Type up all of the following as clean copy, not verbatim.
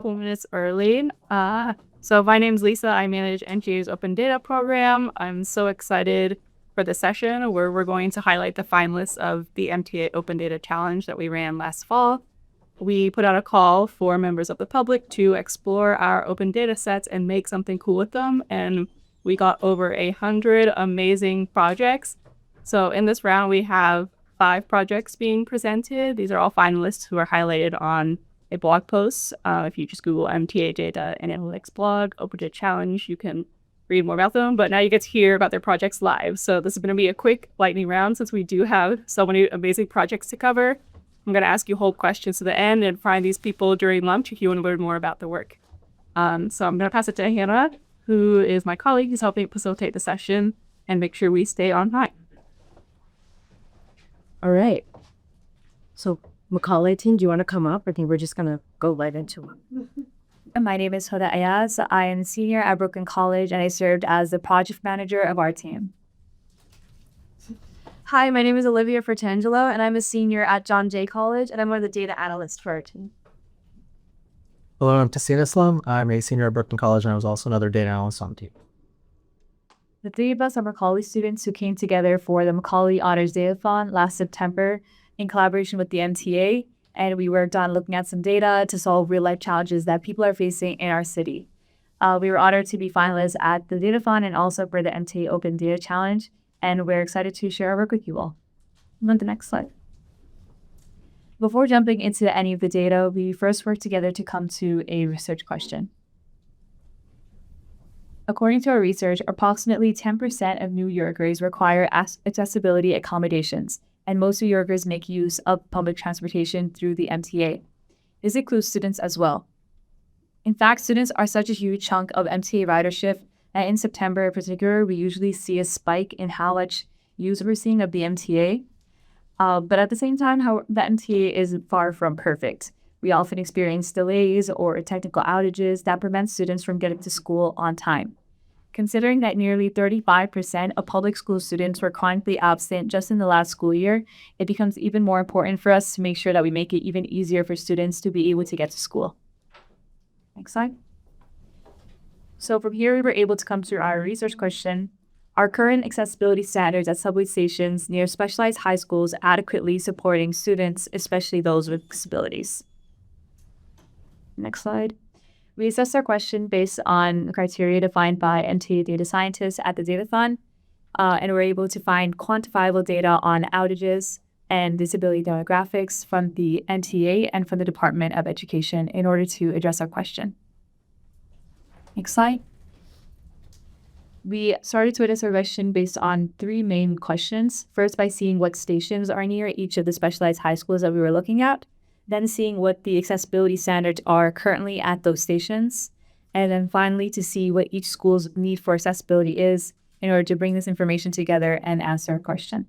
couple minutes early. So my name's Lisa. I manage NGA's Open Data program. I'm so excited for this session where we're going to highlight the finalists of the MTA Open Data Challenge that we ran last fall. We put out a call for members of the public to explore our open data sets and make something cool with them. And we got over 100 amazing projects. So in this round, we have 5 projects being presented. These are all finalists who are highlighted on a blog post. If you just Google MTA Data and Analytics blog, Open Data Challenge, you can read more about them. But now you get to hear about their projects live. So this is going to be a quick lightning round since we do have so many amazing projects to cover. I'm going to ask you whole questions to the end and find these people during lunch if you want to learn more about the work. So I'm going to pass it to Hannah, who is my colleague who's helping facilitate the session and make sure we stay on time. All right. So Macaulay team, do you want to come up? I think we're just going to go right into it. My name is Huda Ayaz. I am a senior at Brooklyn College, and I served as the project manager of our team. Hi, my name is Olivia Fratangelo, and I'm a senior at John Jay College, and I'm one of the data analysts for our team. Hello, I'm Taseen. I'm a senior at Brooklyn College, and I was also another data analyst on the team. The 3 of us are Macaulay students who came together for the Macaulay Honors Datathon last September in collaboration with the MTA, and we worked on looking at some data to solve real-life challenges that people are facing in our city. We were honored to be finalists at the Datathon and also for the MTA Open Data Challenge, and we're excited to share our work with you all. On the next slide. Before jumping into any of the data, we first worked together to come to a research question. According to our research, approximately 10% of New Yorkers require accessibility accommodations, and most New Yorkers make use of public transportation through the MTA. This includes students as well. In fact, students are such a huge chunk of MTA ridership that in September in particular, we usually see a spike in how much use we're seeing of the MTA. But at the same time, the MTA is far from perfect. We often experience delays or technical outages that prevent students from getting to school on time. Considering that nearly 35% of public school students were chronically absent just in the last school year, it becomes even more important for us to make sure that we make it even easier for students to be able to get to school. Next slide. So from here, we were able to come to our research question. Are current accessibility standards at subway stations near specialized high schools adequately supporting students, especially those with disabilities? Next slide. We assessed our question based on the criteria defined by MTA data scientists at the Datathon, and we're able to find quantifiable data on outages and disability demographics from the MTA and from the Department of Education in order to address our question. Next slide. We started to address our question based on 3 main questions. First, by seeing what stations are near each of the specialized high schools that we were looking at, then seeing what the accessibility standards are currently at those stations, and then finally to see what each school's need for accessibility is in order to bring this information together and answer our question.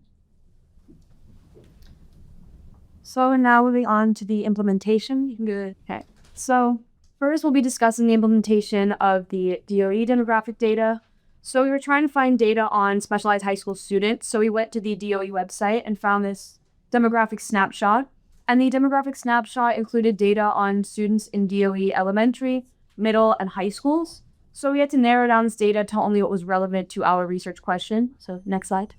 So now moving on to the implementation. You can go. Okay. So first, we'll be discussing the implementation of the DOE demographic data. So we were trying to find data on specialized high school students. So we went to the DOE website and found this demographic snapshot. And the demographic snapshot included data on students in DOE elementary, middle, and high schools. So we had to narrow down this data to only what was relevant to our research question. So next slide.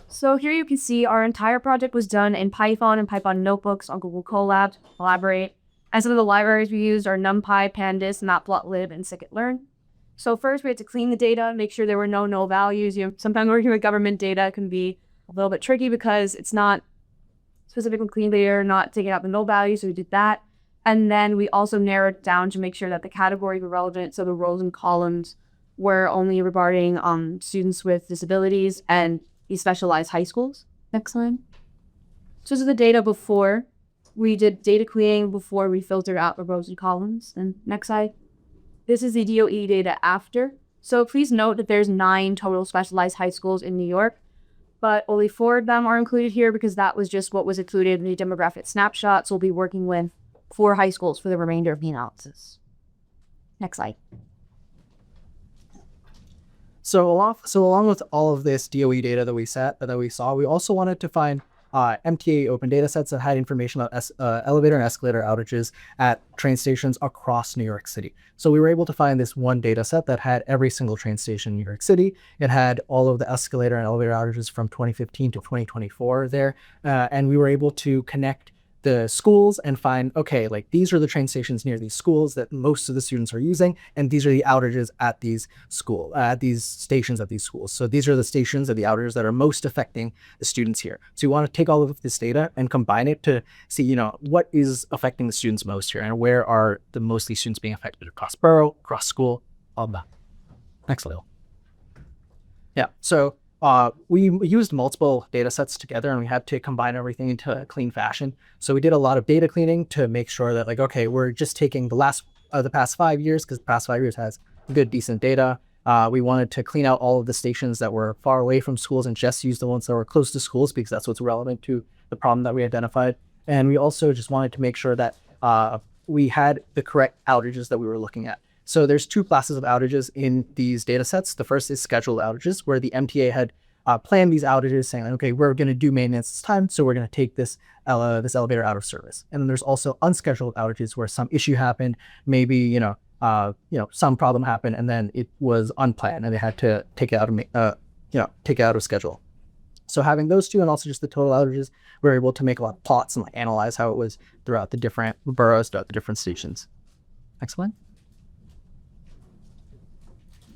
So here you can see our entire project was done in Python and Python notebooks on Google Colab, Collaborate. And some of the libraries we used are NumPy, Pandas, Matplotlib, and Scikit-learn. So first we had to clean the data, make sure there were no null values. Sometimes working with government data can be a little bit tricky because it's not specifically clean data, not taking out the null values. So we did that. And then we also narrowed down to make sure that the categories were relevant. So the rows and columns were only regarding students with disabilities and these specialized high schools. Next slide. So this is the data before. We did data cleaning before we filtered out the rows and columns. And next slide. This is the DOE data after. So please note that there's 9 total specialized high schools in New York, but only 4 of them are included here because that was just what was included in the demographic snapshot. So we'll be working with 4 high schools for the remainder of the analysis. Next slide. So along with all of this DOE data that we saw, we also wanted to find MTA open data sets that had information about elevator and escalator outages at train stations across New York City. So we were able to find this one data set that had every single train station in New York City. It had all of the escalator and elevator outages from 2015 to 2024 there. And we were able to connect the schools and find, okay, like these are the train stations near these schools that most of the students are using, and these are the outages at these stations at these schools. So these are the stations or the outages that are most affecting the students here. So we want to take all of this data and combine it to see, you know, what is affecting the students most here and where are the mostly students being affected across borough, across school, all that. Next level. Yeah, so we used multiple data sets together and we had to combine everything into a clean fashion. So we did a lot of data cleaning to make sure that, like, okay, we're just taking the past 5 years, because the past 5 years has good, decent data. We wanted to clean out all of the stations that were far away from schools and just use the ones that were close to schools, because that's what's relevant to the problem that we identified. And we also just wanted to make sure that we had the correct outages that we were looking at. So there's two classes of outages in these data sets. The first is scheduled outages, where the MTA had planned these outages saying, like, okay, we're going to do maintenance this time, so we're going to take this elevator out of service. And then there's also unscheduled outages where some issue happened, maybe some problem happened, and then it was unplanned, and they had to take it out of schedule. So having those two and also just the total outages, we were able to make a lot of plots and analyze how it was throughout the different boroughs, throughout the different stations. Next one.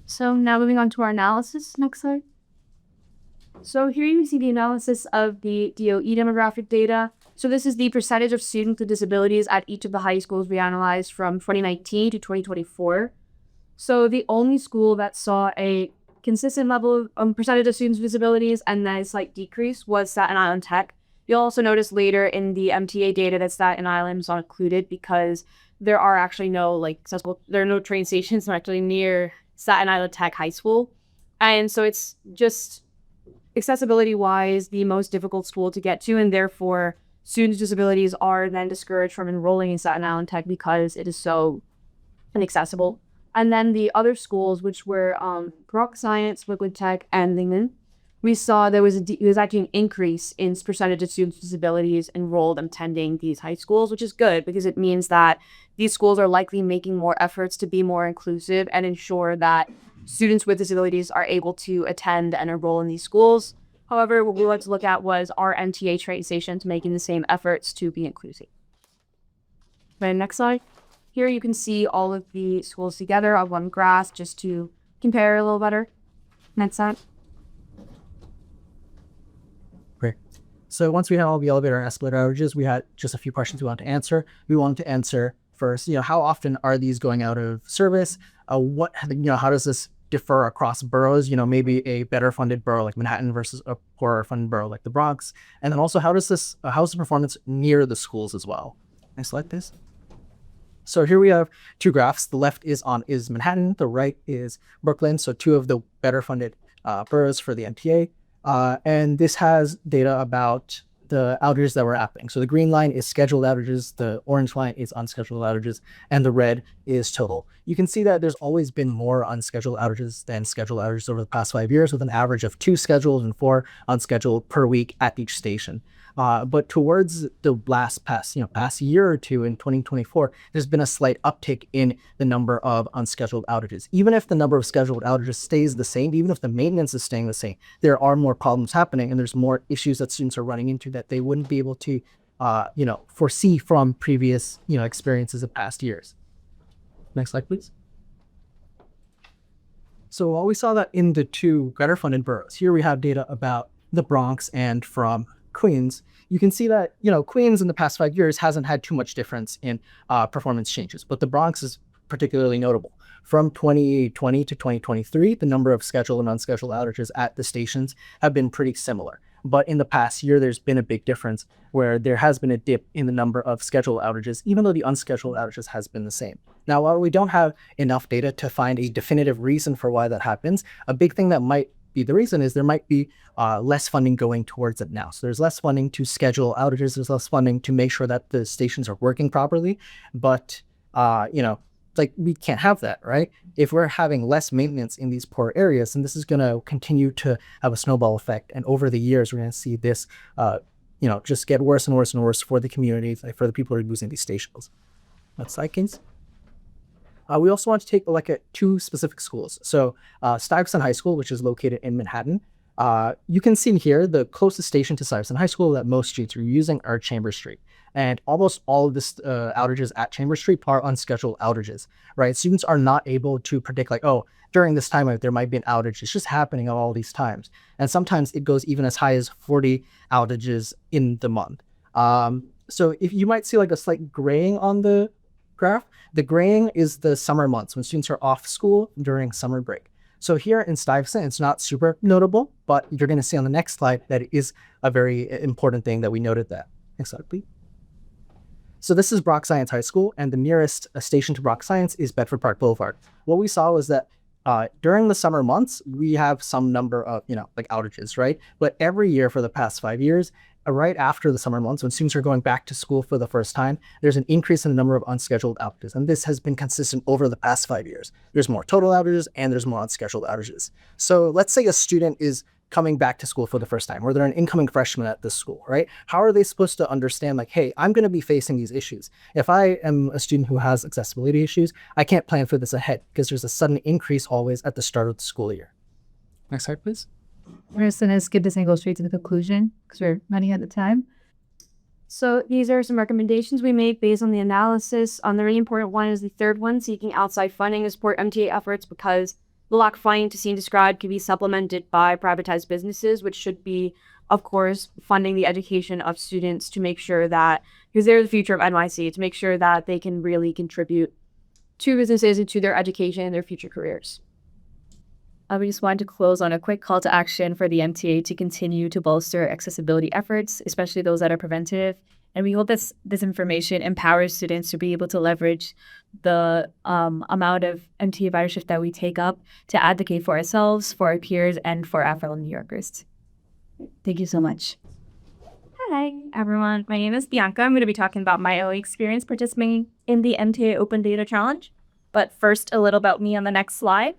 So now moving on to our analysis. Next slide. So here you see the analysis of the DOE demographic data. So this is the percentage of students with disabilities at each of the high schools we analyzed from 2019 to 2024. So the only school that saw a consistent level of percentage of students with disabilities and then a slight decrease was Staten Island Tech. You'll also notice later in the MTA data that Staten Island is not included because there are actually there are no train stations actually near Staten Island Tech High School. And so it's just accessibility-wise the most difficult school to get to, and therefore students with disabilities are then discouraged from enrolling in Staten Island Tech because it is so inaccessible. And then the other schools, which were Rock Science, Liquid Tech, and Lingman, we saw there was actually an increase in percentage of students with disabilities enrolled attending these high schools, which is good because it means that these schools are likely making more efforts to be more inclusive and ensure that students with disabilities are able to attend and enroll in these schools. However, what we wanted to look at was our MTA train stations making the same efforts to be inclusive. Right, next slide. Here you can see all of the schools together on one graph just to compare a little better. Next slide. Great. So once we had all the elevator and escalator outages, we had just a few questions we wanted to answer. We wanted to answer first, how often are these going out of service? How does this differ across boroughs? Maybe a better funded borough like Manhattan versus a poorer funded borough like the Bronx. And then also, how's the performance near the schools as well? Next slide, please. So here we have two graphs. The left is Manhattan, the right is Brooklyn. So two of the better funded boroughs for the MTA. And this has data about the outages that were happening. So the green line is scheduled outages, the orange line is unscheduled outages, and the red is total. You can see that there's always been more unscheduled outages than scheduled outages over the past 5 years, with an average of 2 scheduled and 4 unscheduled per week at each station. But towards the past year or two in 2024, there's been a slight uptick in the number of unscheduled outages. Even if the number of scheduled outages stays the same, even if the maintenance is staying the same, there are more problems happening and there's more issues that students are running into that they wouldn't be able to, foresee from previous, experiences of past years. Next slide, please. So we saw that in the two better funded boroughs. Here we have data about the Bronx and from Queens. You can see that, Queens in the past 5 years hasn't had too much difference in performance changes, but the Bronx is particularly notable. From 2020 to 2023, the number of scheduled and unscheduled outages at the stations have been pretty similar. But in the past year, there's been a big difference where there has been a dip in the number of scheduled outages, even though the unscheduled outages has been the same. Now, while we don't have enough data to find a definitive reason for why that happens, a big thing that might be the reason is there might be less funding going towards it now. So there's less funding to schedule outages, there's less funding to make sure that the stations are working properly. But, we can't have that, right? If we're having less maintenance in these poor areas, then this is going to continue to have a snowball effect. And over the years, we're going to see this, just get worse and worse and worse for the community, like for the people who are using these stations. Next slide, please. We also want to take a look at two specific schools. So Stuyvesant High School, which is located in Manhattan. You can see here the closest station to Stuyvesant High School that most streets are using are Chambers Street. And almost all of this outages at Chambers Street are unscheduled outages, right? Students are not able to predict like, oh, during this time there might be an outage. It's just happening at all these times. And sometimes it goes even as high as 40 outages in the month. So if you might see like a slight graying on the graph, the graying is the summer months when students are off school during summer break. So here in Stuyvesant, it's not super notable, but you're going to see on the next slide that it is a very important thing that we noted that. Next slide, please. So this is Brock Science High School, and the nearest station to Brock Science is Bedford Park Boulevard. What we saw was that during the summer months, we have some number of, like outages, right? But every year for the past 5 years, right after the summer months, when students are going back to school for the first time, there's an increase in the number of unscheduled outages. And this has been consistent over the past 5 years. There's more total outages and there's more unscheduled outages. So let's say a student is coming back to school for the first time, or they're an incoming freshman at this school, right? How are they supposed to understand like, hey, I'm going to be facing these issues. If I am a student who has accessibility issues, I can't plan for this ahead because there's a sudden increase always at the start of the school year. Next slide, please. We're just going to skip this and go straight to the conclusion because we're running out of time. So these are some recommendations we made based on the analysis. The really important one is the third one, seeking outside funding to support MTA efforts, because the lack of funding Taseen described can be supplemented by privatized businesses, which should be, of course, funding the education of students to make sure that, because they're the future of NYC, to make sure that they can really contribute to businesses and to their education and their future careers. We just wanted to close on a quick call to action for the MTA to continue to bolster accessibility efforts, especially those that are preventative. And we hope this information empowers students to be able to leverage the amount of MTA ridership that we take up to advocate for ourselves, for our peers, and for our fellow New Yorkers. Thank you so much. Hi, everyone. My name is Bianca. I'm going to be talking about my own experience participating in the MTA Open Data Challenge. But first, a little about me on the next slide.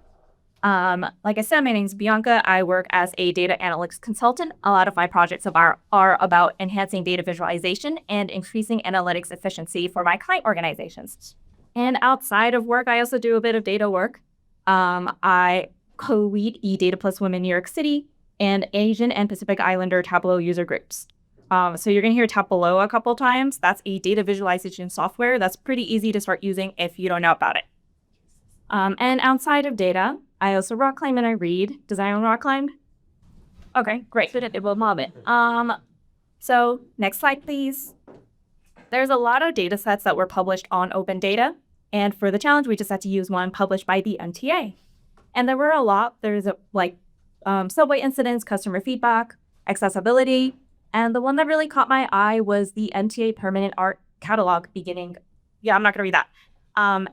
Like I said, my name is Bianca. I work as a data analytics consultant. A lot of my projects are about enhancing data visualization and increasing analytics efficiency for my client organizations. And outside of work, I also do a bit of data work. I co-lead eData Plus Women New York City and Asian and Pacific Islander Tableau user groups. So you're going to hear Tableau a couple times. That's a data visualization software that's pretty easy to start using if you don't know about it. And outside of data, I also rock climb and I read. Does anyone rock climb? Okay, great. It will mob it. So next slide, please. There's a lot of data sets that were published on open data. And for the challenge, we just had to use one published by the MTA. And there were a lot. There's subway incidents, customer feedback, accessibility. And the one that really caught my eye was the MTA permanent art catalog beginning. Yeah, I'm not going to read that.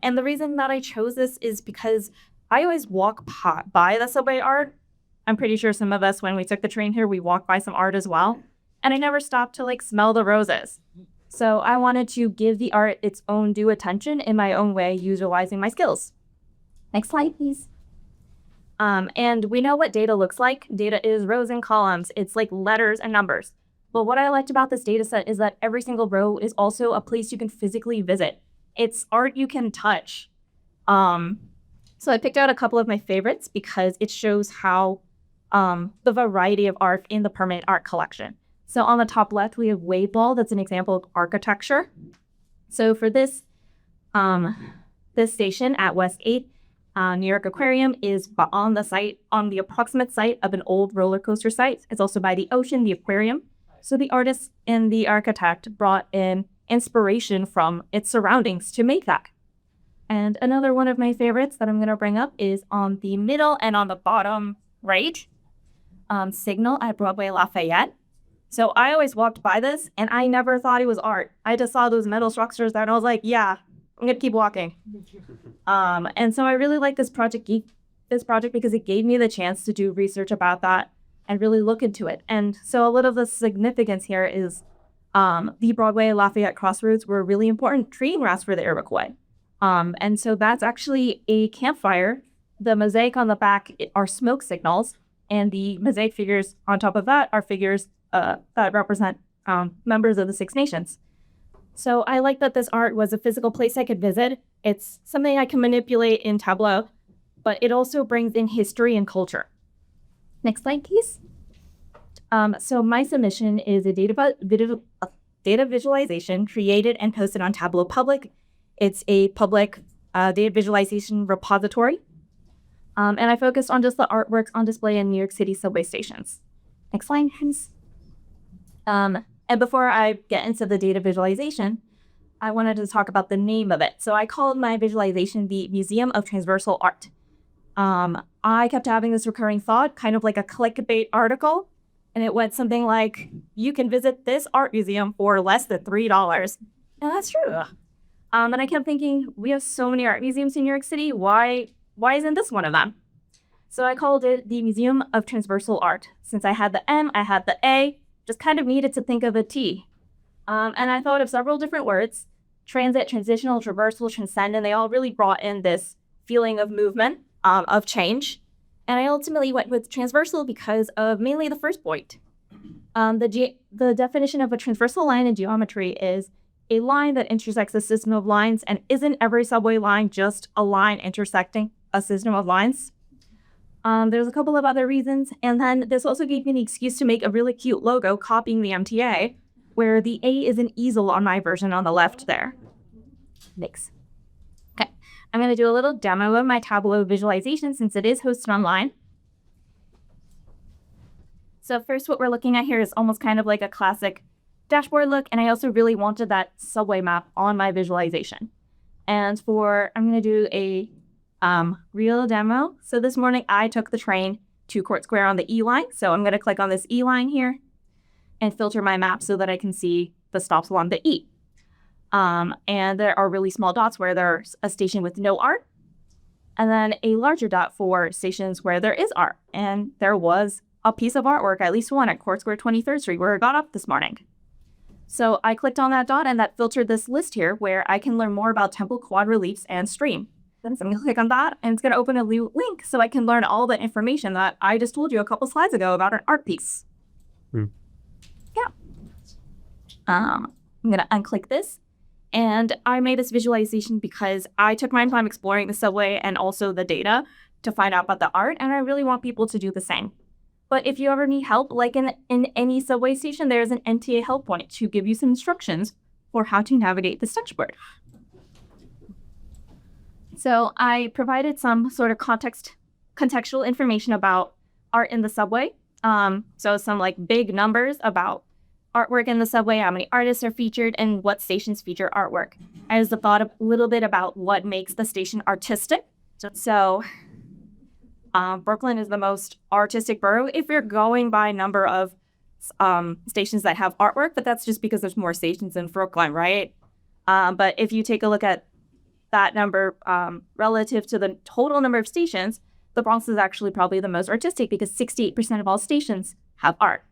And the reason that I chose this is because I always walk by the subway art. I'm pretty sure some of us, when we took the train here, we walked by some art as well. And I never stopped to smell the roses. So I wanted to give the art its own due attention in my own way, utilizing my skills. Next slide, please. And we know what data looks like. Data is rows and columns. It's like letters and numbers. But what I liked about this data set is that every single row is also a place you can physically visit. It's art you can touch. So I picked out a couple of my favorites because it shows how the variety of art in the permanent art collection. So on the top left, we have Wave Ball. That's an example of architecture. So for this station at West 8, New York Aquarium is on the approximate site of an old roller coaster site. It's also by the ocean, the aquarium. So the artist and the architect brought in inspiration from its surroundings to make that. And another one of my favorites that I'm going to bring up is on the middle and on the bottom right, Signal at Broadway Lafayette. So I always walked by this and I never thought it was art. I just saw those metal structures there and I was like, yeah, I'm going to keep walking. And so I really like this project because it gave me the chance to do research about that and really look into it. And so a little of the significance here is the Broadway Lafayette crossroads were really important train routes for the Iroquois. And so that's actually a campfire. The mosaic on the back are smoke signals, and the mosaic figures on top of that are figures that represent members of the Six Nations. So I like that this art was a physical place I could visit. It's something I can manipulate in Tableau, but it also brings in history and culture. Next slide, please. So my submission is a data visualization created and posted on Tableau Public. It's a public data visualization repository. And I focused on just the artworks on display in New York City subway stations. Next slide, please. And before I get into the data visualization, I wanted to talk about the name of it. So I called my visualization the Museum of Transversal Art. I kept having this recurring thought, kind of like a clickbait article, and it went something like, you can visit this art museum for less than $3. And that's true. And I kept thinking, we have so many art museums in New York City. Why isn't this one of them? So I called it the Museum of Transversal Art. Since I had the M, I had the A, just kind of needed to think of a T. And I thought of several different words: transit, transitional, traversal, transcendent. They all really brought in this feeling of movement, of change. And I ultimately went with transversal because of mainly the first point. The definition of a transversal line in geometry is a line that intersects a system of lines, and isn't every subway line just a line intersecting a system of lines? There's a couple of other reasons, and then this also gave me an excuse to make a really cute logo copying the MTA, where the A is an easel on my version on the left there. Thanks. Okay, I'm going to do a little demo of my Tableau visualization since it is hosted online. So first, what we're looking at here is almost kind of like a classic dashboard look, and I also really wanted that subway map on my visualization. And I'm going to do a real demo. So this morning I took the train to Court Square on the E line. So I'm going to click on this E line here and filter my map so that I can see the stops along the E. And there are really small dots where there's a station with no art, and then a larger dot for stations where there is art. And there was a piece of artwork, at least one, at Court Square 23rd Street where I got up this morning. So I clicked on that dot, and that filtered this list here where I can learn more about temple quad reliefs and stream. So I'm going to click on that, and it's going to open a new link so I can learn all the information that I just told you a couple slides ago about an art piece. Yeah. I'm going to unclick this, and I made this visualization because I took my time exploring the subway and also the data to find out about the art, and I really want people to do the same. But if you ever need help, like in any subway station, there's an MTA help point to give you some instructions for how to navigate this dashboard. So I provided some sort of contextual information about art in the subway. So some like big numbers about artwork in the subway, how many artists are featured, and what stations feature artwork. I also thought a little bit about what makes the station artistic. So Brooklyn is the most artistic borough if you're going by number of stations that have artwork, but that's just because there's more stations in Brooklyn, right? But if you take a look at that number relative to the total number of stations, the Bronx is actually probably the most artistic because 68% of all stations have art.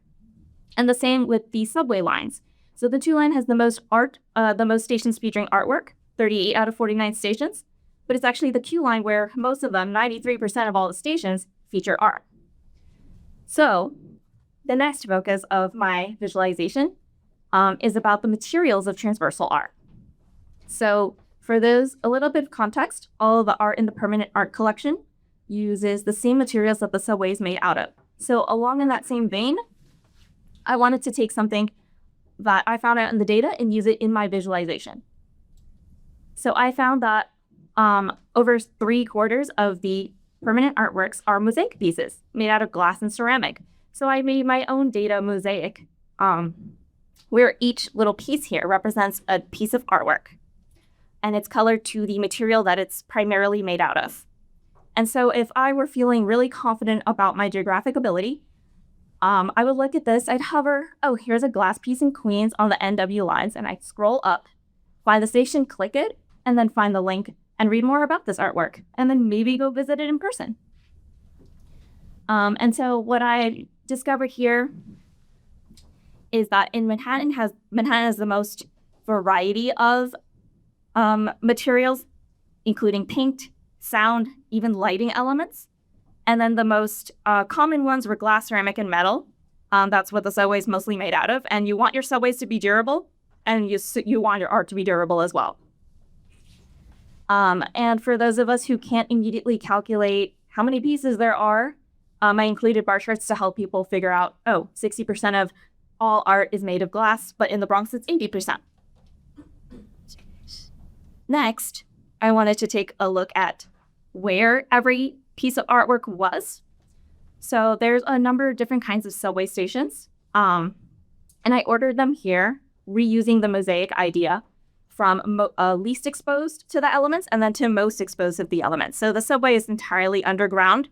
And the same with the subway lines. So the 2 line has the most stations featuring artwork, 38 out of 49 stations, but it's actually the Q line where most of them, 93% of all the stations, feature art. So the next focus of my visualization is about the materials of transversal art. So for those, a little bit of context, all of the art in the permanent art collection uses the same materials that the subway is made out of. So along in that same vein, I wanted to take something that I found out in the data and use it in my visualization. So I found that over 3/4 of the permanent artworks are mosaic pieces made out of glass and ceramic. So I made my own data mosaic where each little piece here represents a piece of artwork, and it's colored to the material that it's primarily made out of. And so if I were feeling really confident about my geographic ability, I would look at this, I'd hover, oh, here's a glass piece in Queens on the NW lines, and I'd scroll up, find the station, click it, and then find the link and read more about this artwork, and then maybe go visit it in person. And so what I discovered here is that in Manhattan has the most variety of materials, including paint, sound, even lighting elements. And then the most common ones were glass, ceramic, and metal. That's what the subway is mostly made out of. And you want your subways to be durable, and you want your art to be durable as well. And for those of us who can't immediately calculate how many pieces there are, I included bar charts to help people figure out, 60% of all art is made of glass, but in the Bronx, it's 80%. Next, I wanted to take a look at where every piece of artwork was. So there's a number of different kinds of subway stations, and I ordered them here, reusing the mosaic idea from least exposed to the elements and then to most exposed to the elements. So the subway is entirely underground.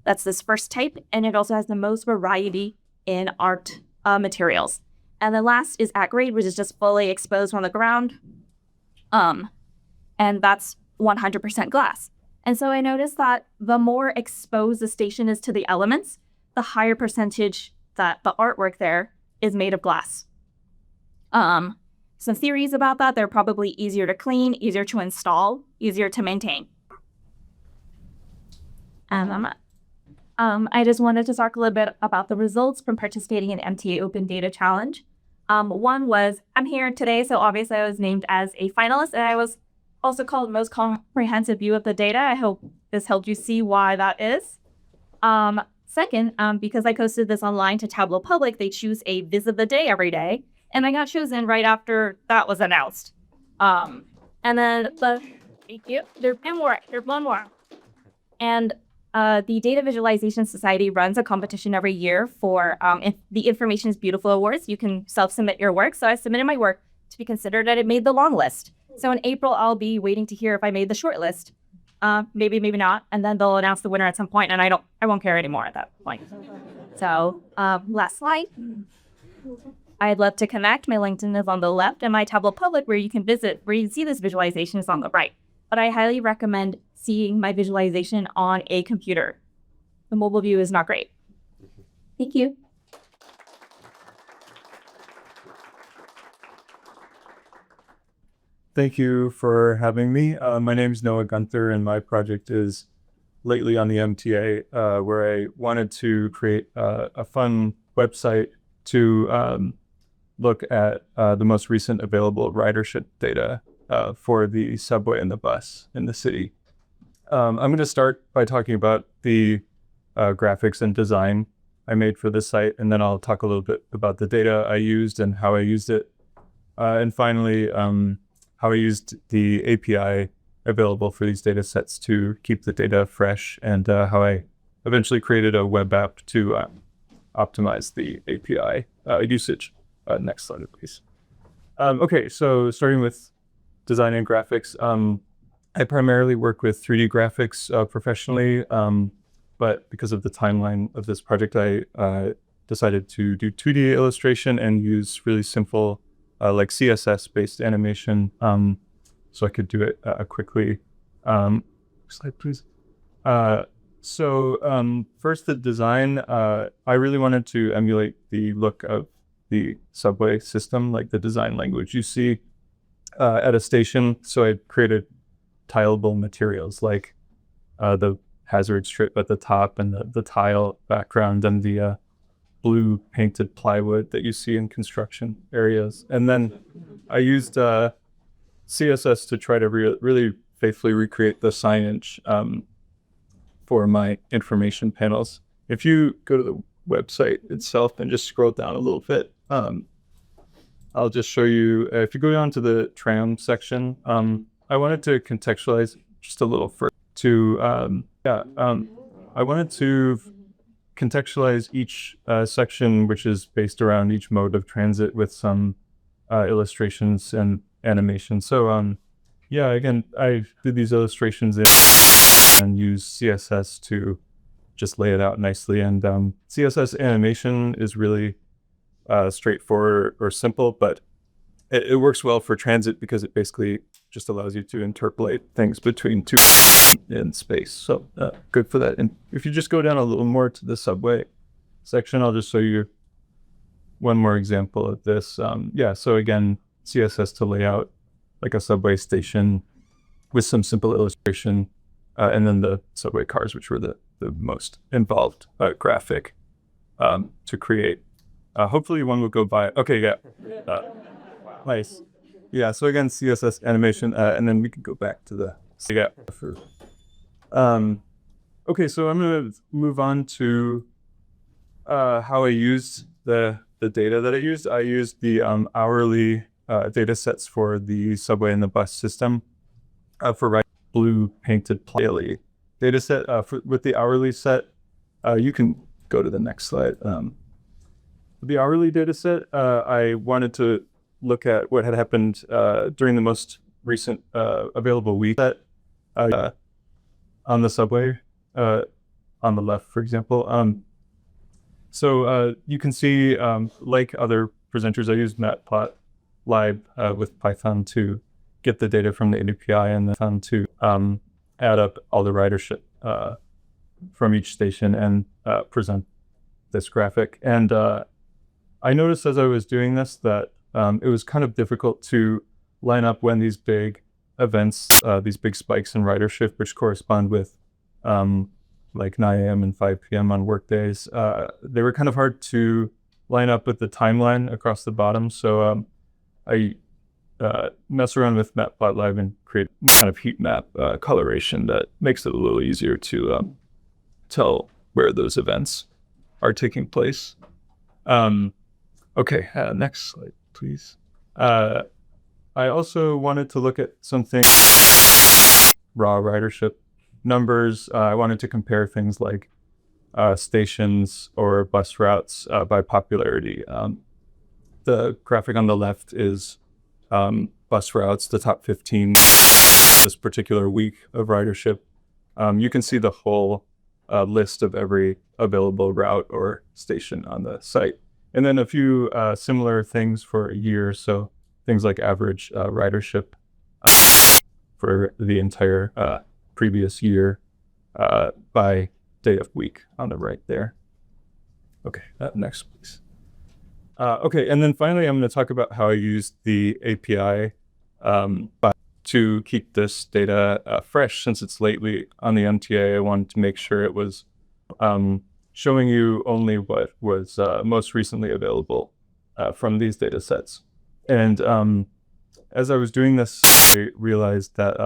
That's this first type, and it also has the most variety in art materials. And the last is at grade, which is just fully exposed on the ground, and that's 100% glass. And so I noticed that the more exposed the station is to the elements, the higher percentage that the artwork there is made of glass. Some theories about that: they're probably easier to clean, easier to install, easier to maintain. I just wanted to talk a little bit about the results from participating in MTA Open Data Challenge. One was, I'm here today, so obviously I was named as a finalist, and I was also called most comprehensive view of the data. I hope this helped you see why that is. Second, because I posted this online to Tableau Public, they choose a viz of the day every day, and I got chosen right after that was announced. And then thank you. There's one more. And the Data Visualization Society runs a competition every year for the Information is Beautiful Awards. You can self-submit your work. So I submitted my work to be considered, and it made the long list. So in April, I'll be waiting to hear if I made the short list. Maybe not. And then they'll announce the winner at some point, and I won't care anymore at that point. So last slide. I'd love to connect. My LinkedIn is on the left, and my Tableau Public, where you can see this visualization, is on the right. But I highly recommend seeing my visualization on a computer. The mobile view is not great. Thank you. Thank you for having me. My name is Noah Gunther, and my project is lately on the MTA, where I wanted to create a fun website to look at the most recent available ridership data for the subway and the bus in the city. I'm going to start by talking about the graphics and design I made for this site, and then I'll talk a little bit about the data I used and how I used it. And finally, how I used the API available for these data sets to keep the data fresh, and how I eventually created a web app to optimize the API usage. Next slide, please. Okay, so starting with design and graphics. I primarily work with 3D graphics professionally, but because of the timeline of this project, I decided to do 2D illustration and use really simple like CSS-based animation, so I could do it quickly. Slide, please. So first, the design. I really wanted to emulate the look of the subway system, like the design language you see at a station. So I created tileable materials like the hazard strip at the top and the tile background and the blue painted plywood that you see in construction areas. And then I used CSS to try to really faithfully recreate the signage for my information panels. If you go to the website itself and just scroll down a little bit, I'll just show you, if you go down to the tram section, I wanted to contextualize just a little further I wanted to contextualize each section, which is based around each mode of transit, with some illustrations and animation. So again, I did these illustrations and use CSS to just lay it out nicely. And CSS animation is really straightforward or simple, but it works well for transit because it basically just allows you to interpolate things between two in space. So good for that. And if you just go down a little more to the subway section, I'll just show you one more example of this. So again, CSS to lay out like a subway station with some simple illustration, and then the subway cars, which were the most involved graphic to create. Hopefully one will go by. Okay, yeah. Nice. Yeah, so again, CSS animation, and then we can go back to the okay, so I'm going to move on to how I used the data that I used. I used the hourly data sets for the subway and the bus system for blue painted daily data set. With the hourly set, you can go to the next slide. The hourly data set, I wanted to look at what had happened during the most recent available week on the subway, on the left, for example. So you can see, like other presenters, I used Matplotlib with Python to get the data from the API and then to add up all the ridership from each station and present this graphic. And I noticed as I was doing this that it was kind of difficult to line up when these big events, these big spikes in ridership, which correspond with like 9 a.m. and 5 p.m. on work days, they were kind of hard to line up with the timeline across the bottom. So I mess around with Matplotlib and create kind of heat map coloration that makes it a little easier to tell where those events are taking place. Okay, next slide, please. I also wanted to look at something raw ridership numbers. I wanted to compare things like stations or bus routes by popularity. The graphic on the left is bus routes, the top 15 this particular week of ridership. You can see the whole list of every available route or station on the site. And then a few similar things for a year. So things like average ridership for the entire previous year by day of week on the right there. Okay, next please. Okay, and then finally I'm going to talk about how I used the API to keep this data fresh since it's lately on the MTA. I wanted to make sure it was showing you only what was most recently available from these data sets. And as I was doing this, I realized that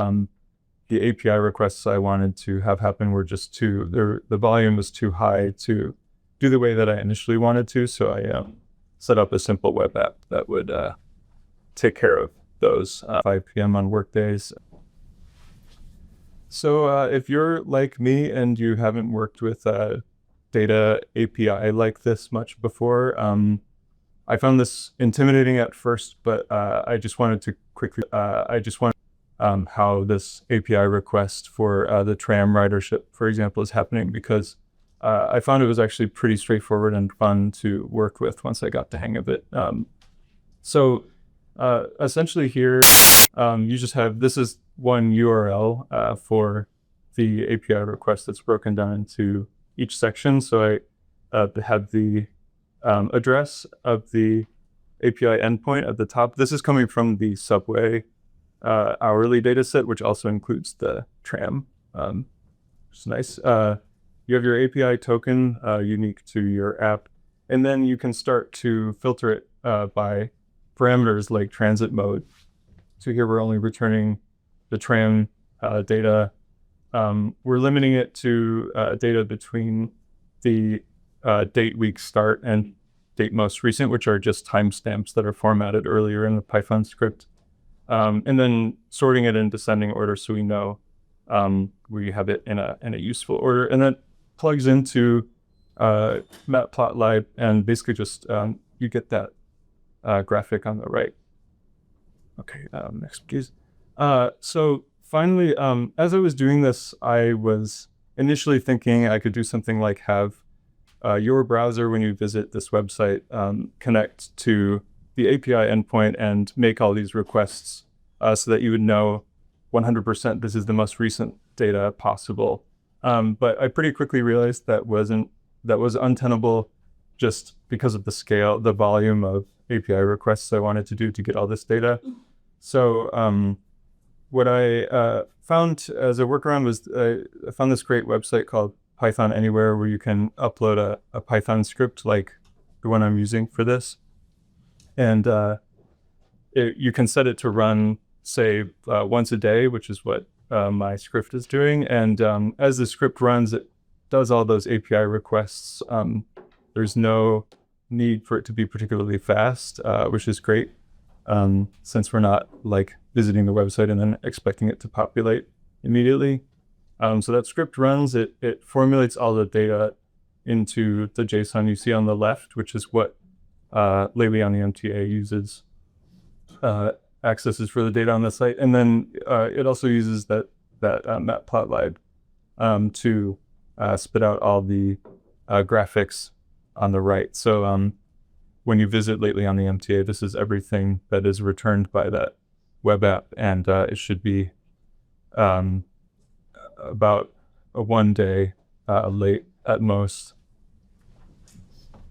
the API requests I wanted to have happen were just the volume was too high to do the way that I initially wanted to. So I set up a simple web app that would take care of those 5 p.m. on work days. So if you're like me and you haven't worked with data API like this much before, I found this intimidating at first, but I just wanted to quickly, how this API request for the tram ridership, for example, is happening, because I found it was actually pretty straightforward and fun to work with once I got the hang of it. So essentially here, you just have, this is one URL for the API request that's broken down into each section. So I have the address of the API endpoint at the top. This is coming from the subway hourly data set, which also includes the tram. It's nice. You have your API token unique to your app, and then you can start to filter it by parameters like transit mode. So here we're only returning the tram data. We're limiting it to data between the date week start and date most recent, which are just timestamps that are formatted earlier in the Python script. And then sorting it in descending order so we know we have it in a useful order. And that plugs into Matplotlib, and basically just you get that graphic on the right. Okay, next please. So finally, as I was doing this, I was initially thinking I could do something like have your browser, when you visit this website, connect to the API endpoint and make all these requests so that you would know 100% this is the most recent data possible. But I pretty quickly realized that was untenable just because of the scale, the volume of API requests I wanted to do to get all this data. So what I found as a workaround was I found this great website called Python Anywhere, where you can upload a Python script like the one I'm using for this. And you can set it to run, say, once a day, which is what my script is doing. And as the script runs, it does all those API requests. There's no need for it to be particularly fast, which is great, since we're not like visiting the website and then expecting it to populate immediately. So that script runs, it formulates all the data into the JSON you see on the left, which is what lately on the MTA uses, accesses for the data on the site. And then it also uses that matplotlib to spit out all the graphics on the right. So when you visit lately on the MTA, this is everything that is returned by that web app, and it should be about a 1 day late at most,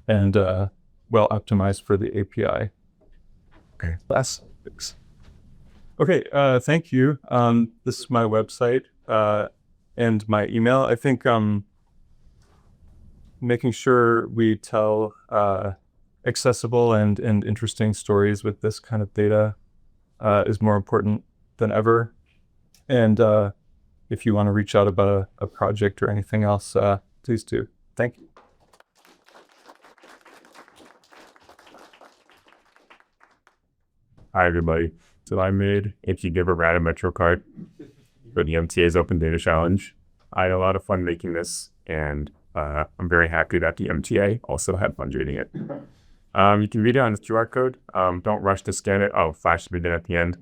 and well optimized for the API. Okay, last fix. Okay, thank you. This is my website and my email. I think making sure we tell accessible and interesting stories with this kind of data is more important than ever. And if you want to reach out about a project or anything else, please do. Thank you. Hi, everybody. So I made If You Give a Rat a MetroCard for the MTA's Open Data Challenge. I had a lot of fun making this, and I'm very happy that the MTA also had fun reading it. You can read it on the QR code. Don't rush to scan it. I'll flash the video at the end.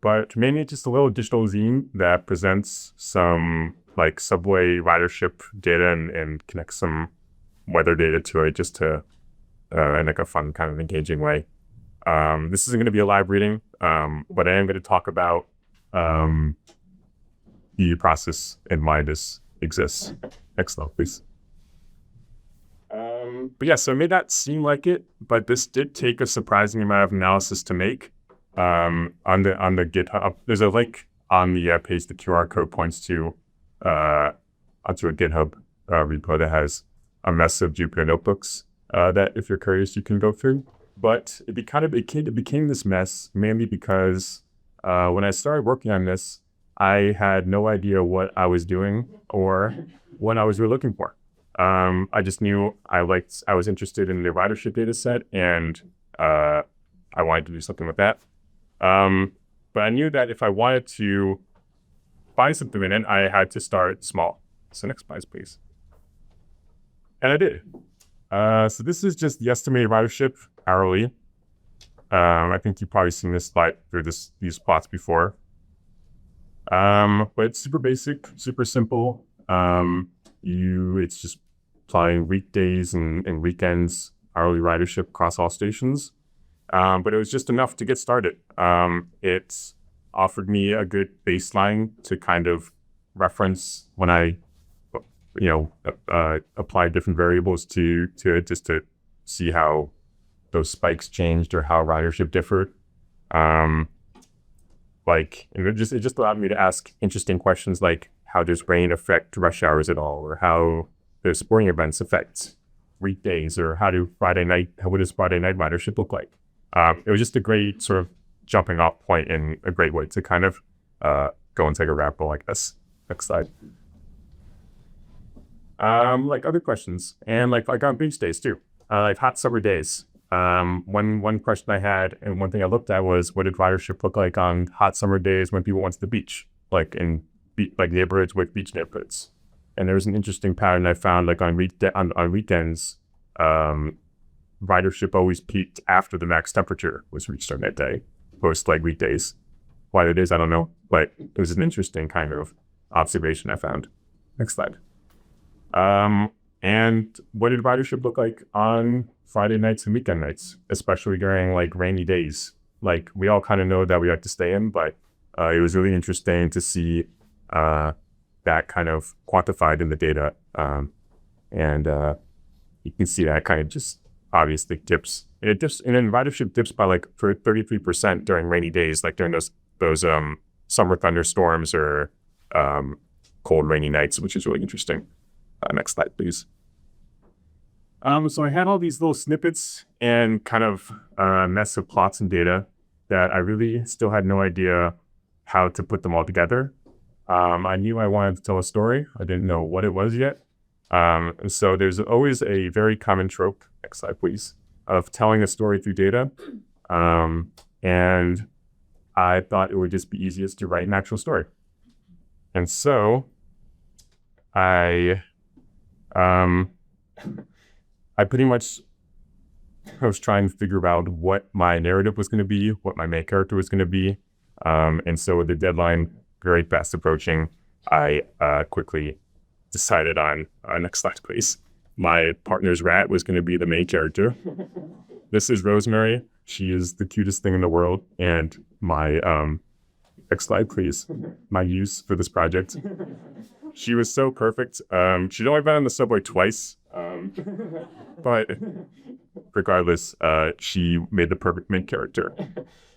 But mainly just a little digital zine that presents some like subway ridership data and connects some weather data to it, just to in like a fun kind of engaging way. This isn't going to be a live reading, but I am going to talk about the process and why this exists. Next slide, please. But yeah, so it may not seem like it, but this did take a surprising amount of analysis to make. On the GitHub, there's a link on the page the QR code points to onto a GitHub repo that has a mess of Jupyter notebooks that, if you're curious, you can go through. But it became this mess mainly because when I started working on this, I had no idea what I was doing or what I was really looking for. I just knew I was interested in the ridership data set, and I wanted to do something with that. But I knew that if I wanted to find something in it, I had to start small. So next slide, please. And I did. So this is just the estimated ridership hourly. I think you've probably seen this slide through these plots before. But it's super basic, super simple. It's just plotting weekdays and weekends hourly ridership across all stations. But it was just enough to get started. It offered me a good baseline to kind of reference when I, applied different variables to it, just to see how those spikes changed or how ridership differed. And it just allowed me to ask interesting questions like, how does rain affect rush hours at all, or how do sporting events affect weekdays, or what does Friday night ridership look like? It was just a great sort of jumping off point and a great way to kind of go and take a rabbit hole like this. Next slide. Like other questions, and like on beach days too, like hot summer days. One question I had and one thing I looked at was, what did ridership look like on hot summer days when people went to the beach, like in neighborhoods with beach neighborhoods? And there was an interesting pattern I found, like on weekends, ridership always peaked after the max temperature was reached on that day, post like weekdays. Why that is, I don't know, but it was an interesting kind of observation I found. Next slide. And what did ridership look like on Friday nights and weekend nights, especially during like rainy days? Like, we all kind of know that we like to stay in, but it was really interesting to see that kind of quantified in the data. And you can see that kind of just obviously dips. And it dips, and then ridership dips by like 33% during rainy days, like during those summer thunderstorms or cold rainy nights, which is really interesting. Next slide, please. So I had all these little snippets and kind of mess of plots and data that I really still had no idea how to put them all together. I knew I wanted to tell a story. I didn't know what it was yet. And so there's always a very common trope, next slide please, of telling a story through data. And I thought it would just be easiest to write an actual story. And so I pretty much was trying to figure out what my narrative was going to be, what my main character was going to be. And so with the deadline very fast approaching, I quickly decided on, next slide please, my partner's rat was going to be the main character. This is Rosemary. She is the cutest thing in the world. And my, next slide please, my use for this project. She was so perfect. She'd only been on the subway twice. But regardless, she made the perfect main character.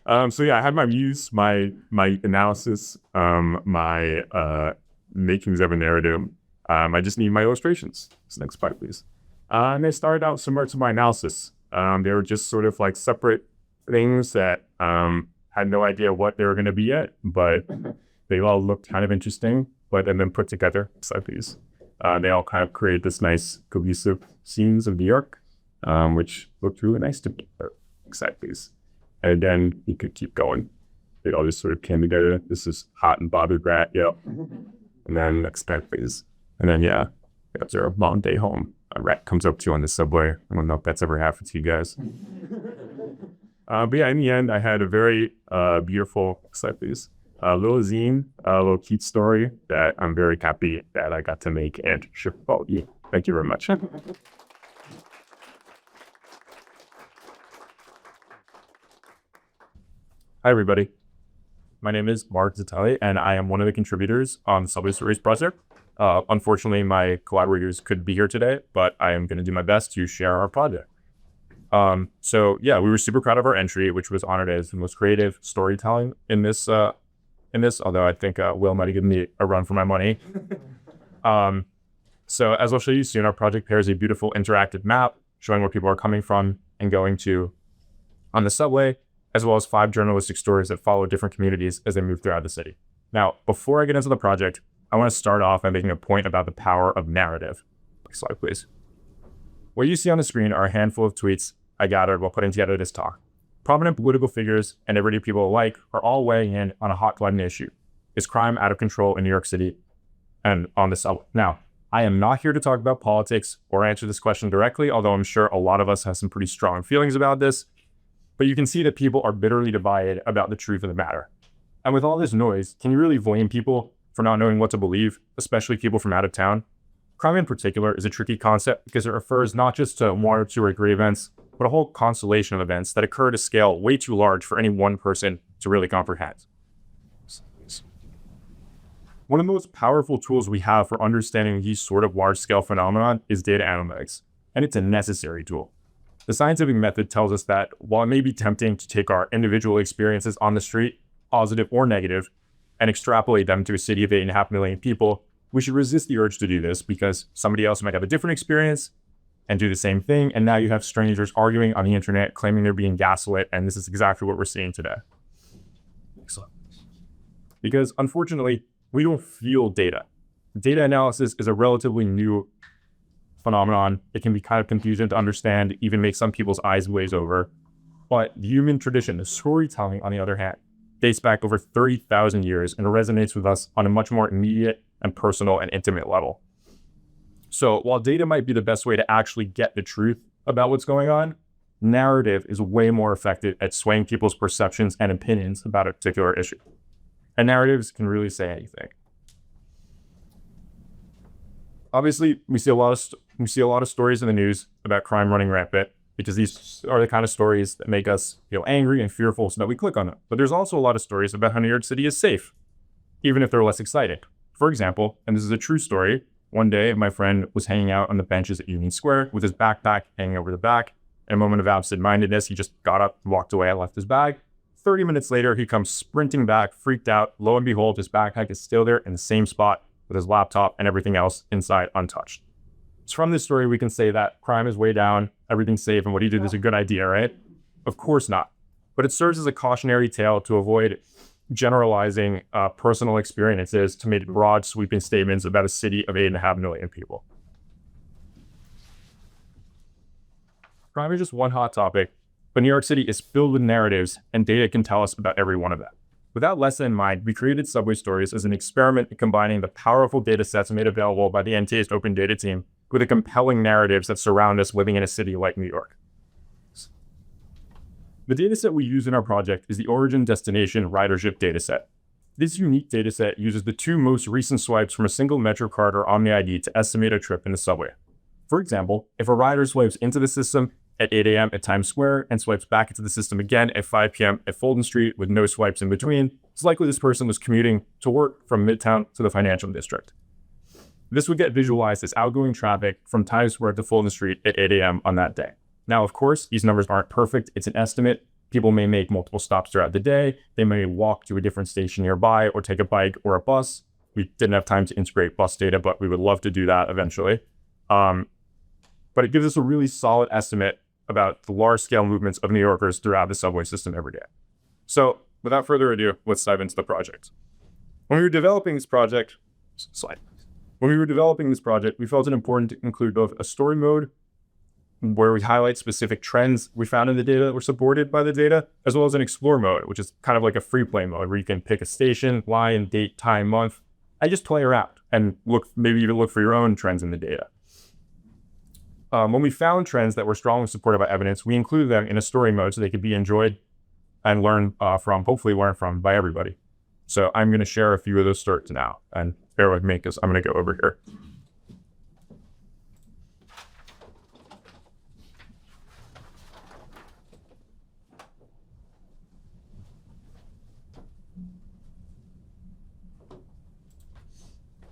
So yeah, I had my muse, my analysis, my makings of a narrative. I just need my illustrations. So next slide, please. And they started out similar to my analysis. They were just sort of like separate things that had no idea what they were going to be yet, but they all looked kind of interesting, and then put together. Next slide, please. They all kind of created this nice cohesive scenes of New York, which looked really nice to me. Next slide, please. And then you could keep going. They all just sort of came together. This is hot and bothered rat, yep. And then next slide, please. And then yeah, after a long day home, a rat comes up to you on the subway. I don't know if that's ever happened to you guys. But yeah, in the end, I had a very beautiful, next slide, please. Little zine, a little cute story that I'm very happy that I got to make and ship with all of you. Thank you very much. Hi, everybody. My name is Marc Zitelli, and I am one of the contributors on the Subway Stories project. Unfortunately, my collaborators couldn't be here today, but I am going to do my best to share our project. So yeah, we were super proud of our entry, which was honored as the most creative storytelling in this, although I think Will might have given me a run for my money. So as I'll show you soon, our project pairs a beautiful interactive map showing where people are coming from and going to on the subway, as well as 5 journalistic stories that follow different communities as they move throughout the city. Now, before I get into the project, I want to start off by making a point about the power of narrative. Next slide, please. What you see on the screen are a handful of tweets I gathered while putting together this talk. Prominent political figures and everyday people alike are all weighing in on a hot-button issue. Is crime out of control in New York City and on the subway? Now, I am not here to talk about politics or answer this question directly, although I'm sure a lot of us have some pretty strong feelings about this. But you can see that people are bitterly divided about the truth of the matter. And with all this noise, can you really blame people for not knowing what to believe, especially people from out of town? Crime in particular is a tricky concept because it refers not just to 1 or 2 or 3 events, but a whole constellation of events that occur at a scale way too large for any one person to really comprehend. One of the most powerful tools we have for understanding these sort of large-scale phenomenon is data analytics, and it's a necessary tool. The scientific method tells us that while it may be tempting to take our individual experiences on the street, positive or negative, and extrapolate them to a city of 8.5 million people, we should resist the urge to do this because somebody else might have a different experience and do the same thing, and now you have strangers arguing on the internet claiming they're being gaslit, and this is exactly what we're seeing today. Excellent. Because unfortunately, we don't feel data. Data analysis is a relatively new phenomenon. It can be kind of confusing to understand, even make some people's eyes glaze over. But the human tradition of storytelling, on the other hand, dates back over 30,000 years and resonates with us on a much more immediate and personal and intimate level. So while data might be the best way to actually get the truth about what's going on, narrative is way more effective at swaying people's perceptions and opinions about a particular issue. And narratives can really say anything. Obviously, we see a lot of stories in the news about crime running rampant because these are the kind of stories that make us feel angry and fearful so that we click on them. But there's also a lot of stories about how New York City is safe, even if they're less exciting. For example, and this is a true story, one day my friend was hanging out on the benches at Union Square with his backpack hanging over the back. In a moment of absent-mindedness, he just got up, walked away, and left his bag. 30 minutes later, he comes sprinting back, freaked out. Lo and behold, his backpack is still there in the same spot with his laptop and everything else inside untouched. So from this story, we can say that crime is way down, everything's safe, and what he did is a good idea, right? Of course not. But it serves as a cautionary tale to avoid generalizing personal experiences to make broad, sweeping statements about a city of 8.5 million people. Crime is just one hot topic, but New York City is filled with narratives, and data can tell us about every one of them. With that lesson in mind, we created Subway Stories as an experiment in combining the powerful data sets made available by the MTA's open data team with the compelling narratives that surround us living in a city like New York. The dataset we use in our project is the origin destination ridership dataset. This unique dataset uses the 2 most recent swipes from a single MetroCard or OmniID to estimate a trip in the subway. For example, if a rider swipes into the system at 8 a.m. at Times Square and swipes back into the system again at 5 p.m. at Fulton Street with no swipes in between, it's likely this person was commuting to work from Midtown to the financial district. This would get visualized as outgoing traffic from Times Square to Fulton Street at 8 a.m. on that day. Now, of course, these numbers aren't perfect. It's an estimate. People may make multiple stops throughout the day. They may walk to a different station nearby or take a bike or a bus. We didn't have time to integrate bus data, but we would love to do that eventually. But it gives us a really solid estimate about the large-scale movements of New Yorkers throughout the subway system every day. So, without further ado, let's dive into the project. When we were developing this project, we felt it important to include both a story mode, where we highlight specific trends we found in the data that were supported by the data, as well as an explore mode, which is kind of like a free play mode where you can pick a station, line, date, time, month, and just play around and maybe even look for your own trends in the data. When we found trends that were strongly supported by evidence, we included them in a story mode so they could be enjoyed and hopefully learn from by everybody. So I'm going to share a few of those stories now, and bear with me because I'm going to go over here.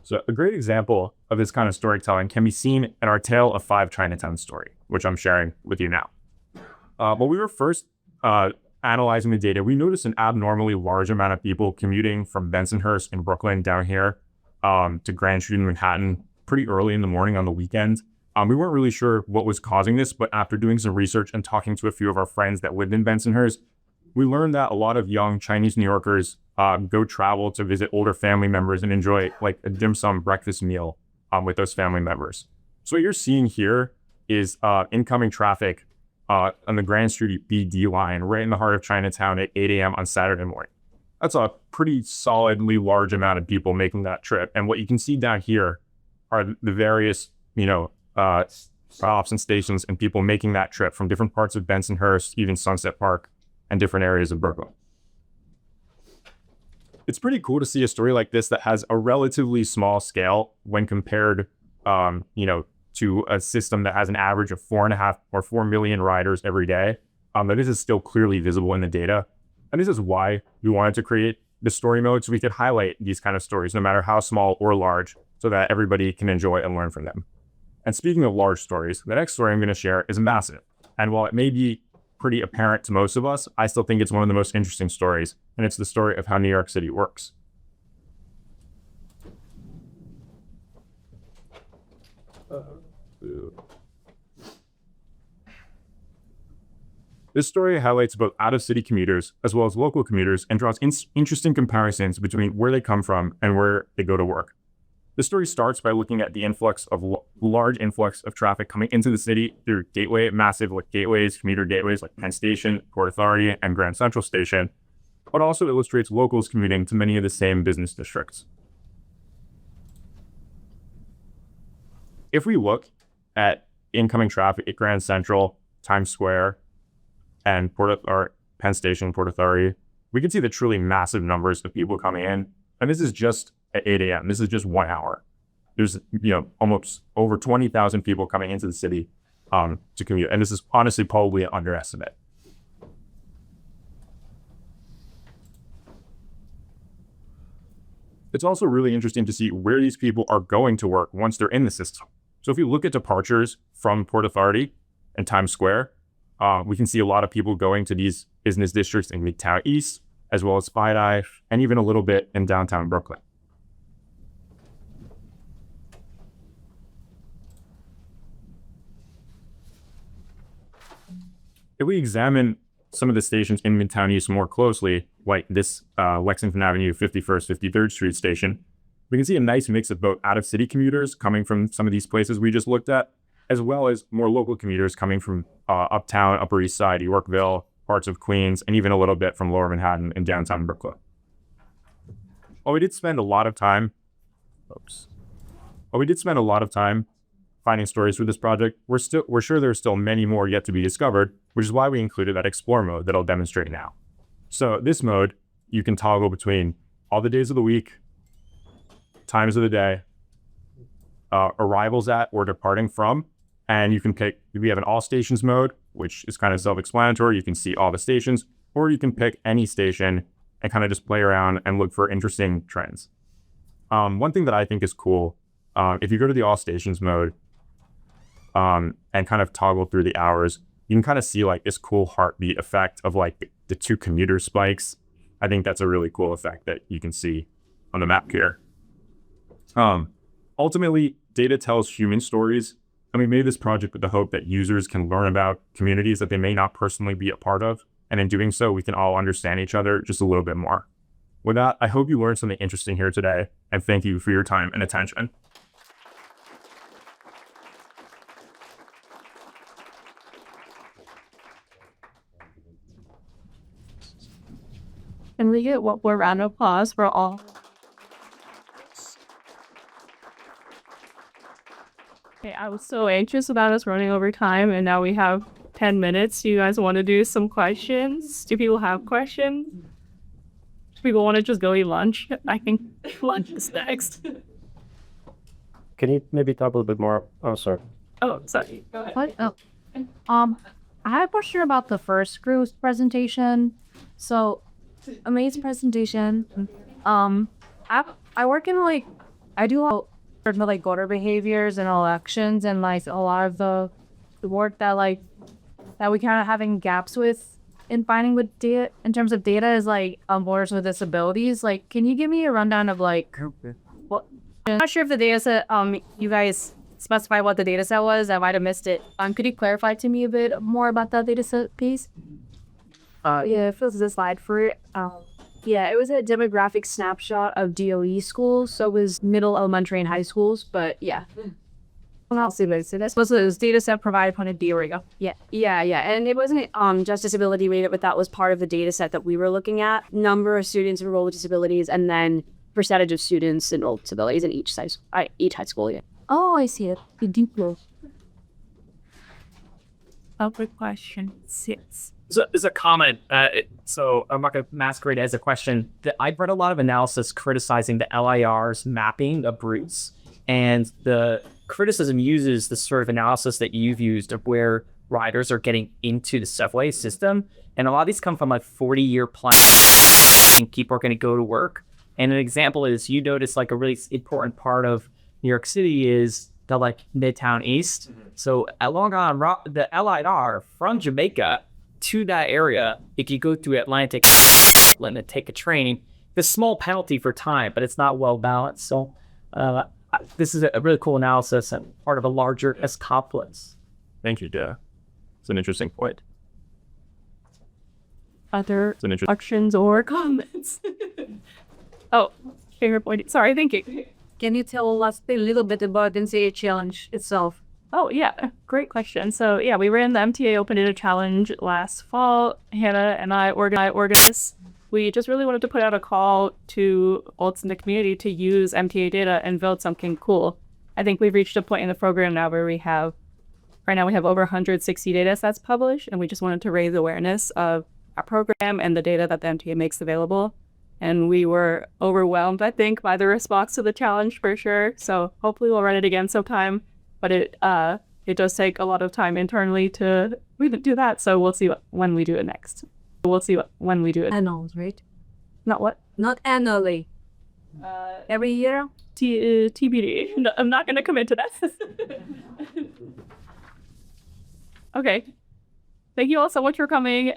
So a great example of this kind of storytelling can be seen in our Tale of 5 Chinatown story, which I'm sharing with you now. When we were first analyzing the data, we noticed an abnormally large amount of people commuting from Bensonhurst in Brooklyn down here to Grand Street in Manhattan pretty early in the morning on the weekend. We weren't really sure what was causing this, but after doing some research and talking to a few of our friends that lived in Bensonhurst, we learned that a lot of young Chinese New Yorkers go travel to visit older family members and enjoy like a dim sum breakfast meal with those family members. So what you're seeing here is incoming traffic on the Grand Street BD line right in the heart of Chinatown at 8 a.m. on Saturday morning. That's a pretty solidly large amount of people making that trip. And what you can see down here are the various, stops and stations and people making that trip from different parts of Bensonhurst, even Sunset Park, and different areas of Brooklyn. It's pretty cool to see a story like this that has a relatively small scale when compared, to a system that has an average of 4.5 or 4 million riders every day. That this is still clearly visible in the data. And this is why we wanted to create the story mode so we could highlight these kind of stories, no matter how small or large, so that everybody can enjoy and learn from them. And speaking of large stories, the next story I'm going to share is massive. And while it may be pretty apparent to most of us, I still think it's one of the most interesting stories, and it's the story of how New York City works. This story highlights both out-of-city commuters as well as local commuters and draws interesting comparisons between where they come from and where they go to work. The story starts by looking at the large influx of traffic coming into the city through massive gateways, commuter gateways like Penn Station, Port Authority, and Grand Central Station, but also illustrates locals commuting to many of the same business districts. If we look at incoming traffic at Grand Central, Times Square, and Penn Station, Port Authority, we can see the truly massive numbers of people coming in. And this is just at 8 a.m. This is just 1 hour. There's, almost over 20,000 people coming into the city to commute. And this is honestly probably an underestimate. It's also really interesting to see where these people are going to work once they're in the system. So if you look at departures from Port Authority and Times Square, we can see a lot of people going to these business districts in Midtown East, as well as Spidey, and even a little bit in downtown Brooklyn. if we examine some of the stations in Midtown East more closely, like this Lexington Avenue 51st, 53rd Street station, we can see a nice mix of both out-of-city commuters coming from some of these places we just looked at, as well as more local commuters coming from Uptown, Upper East Side, Yorkville, parts of Queens, and even a little bit from Lower Manhattan and downtown Brooklyn. While we did spend a lot of time finding stories for this project, we're sure there's still many more yet to be discovered, which is why we included that explore mode that I'll demonstrate now. So this mode, you can toggle between all the days of the week, times of the day, arrivals at or departing from, and you can pick, we have an all stations mode, which is kind of self-explanatory. You can see all the stations, or you can pick any station and kind of just play around and look for interesting trends. One thing that I think is cool, if you go to the all stations mode and kind of toggle through the hours, you can kind of see like this cool heartbeat effect of like the two commuter spikes. I think that's a really cool effect that you can see on the map here. Ultimately, data tells human stories, and we made this project with the hope that users can learn about communities that they may not personally be a part of, and in doing so, we can all understand each other just a little bit more. With that, I hope you learned something interesting here today, and thank you for your time and attention. Can we get one more round of applause for all? Okay, I was so anxious about us running over time, and now we have 10 minutes. Do you guys want to do some questions? Do people have questions? Do people want to just go eat lunch? I think lunch is next. Can you maybe talk a little bit more? Oh, sorry. Oh, sorry. Go ahead. What? Oh. I have a question about the first group's presentation. So, amazing presentation. I work in like, I do a lot of like voter behaviors and elections, and like a lot of the work that like that we kind of having gaps with in finding with data in terms of data is like voters with disabilities. Like, can you give me a rundown of like what? I'm not sure if the data set, you guys specify what the data set was. I might have missed it. Could you clarify to me a bit more about that data set, please? Yeah, it feels the slide for it. Yeah, it was a demographic snapshot of DOE schools, so it was middle, elementary, and high schools. But yeah, I'll see what it is. So this data set provided upon a DOE. yeah, and it wasn't just disability rated, but that was part of the data set that we were looking at. Number of students enrolled with disabilities, and then percentage of students enrolled with disabilities in each high school. Yeah. Oh, I see it. The deep blue. Other question 6. So there's a comment, so I'm not going to masquerade it as a question. I've read a lot of analysis criticizing the LIR's mapping of routes, and the criticism uses the sort of analysis that you've used of where riders are getting into the subway system, and a lot of these come from like 40-year plan, and people are going to go to work. And an example is you notice like a really important part of New York City is the like Midtown East. So along on the LIR from Jamaica to that area, if you go through Atlantic and then take a train, there's a small penalty for time, but it's not well balanced. So this is a really cool analysis and part of a larger complex. Thank you, Jediah. It's an interesting point. Other questions or comments? Oh, favorite point. Sorry, thank you. Can you tell us a little bit about the MTA challenge itself? Oh, yeah. Great question. So, yeah, we ran the MTA Open Data Challenge last fall. Hannah and I organized this. We just really wanted to put out a call to adults in the community to use MTA data and build something cool. I think we've reached a point in the program now where right now we have over 160 data sets published, and we just wanted to raise awareness of our program and the data that the MTA makes available. And we were overwhelmed, I think, by the response to the challenge for sure. So hopefully we'll run it again sometime. But it does take a lot of time internally to do that. So we'll see when we do it next. Annuals, right? Not what? Not annually. Every year? TBD. No, I'm not going to commit to that. Okay. Thank you all so much for coming.